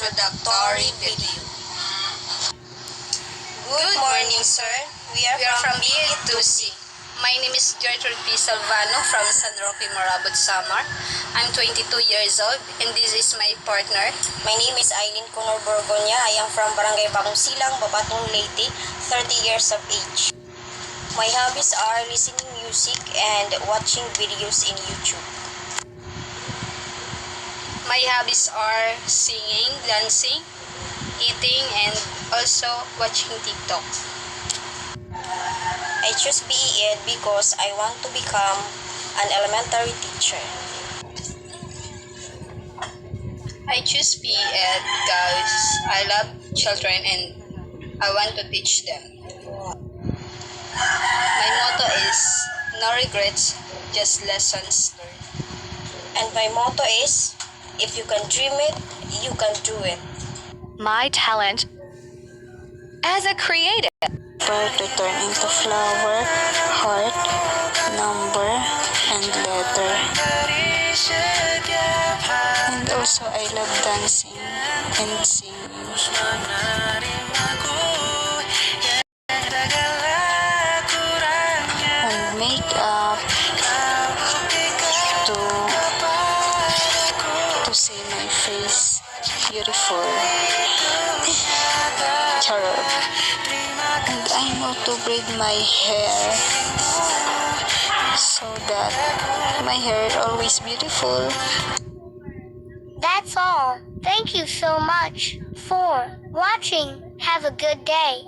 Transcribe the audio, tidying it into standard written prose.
introductory video. Good morning, sir. We are from B2C. My name is Gertrude P. Salvano from San Roque, Marabot, Samar. I'm 22 years old and this is my partner. My name is Aileen Conor Borgonya. I am from Barangay Bagong Silang, Babatong Leyte, 30 years of age. My hobbies are listening music and watching videos in YouTube. My hobbies are singing, dancing, eating, and also watching TikTok. I choose BEd because I want to become an elementary teacher. I choose PEd because I love children and I want to teach them. My motto is no regrets, just lessons learned. And my motto is, if you can dream it, you can do it. My talent as a creative. To turn into flower, heart, number, and letter. And also I love dancing and singing. And makeup to see my face beautiful. Charot. And I know to braid my hair so that my hair is always beautiful. That's all. Thank you so much for watching. Have a good day.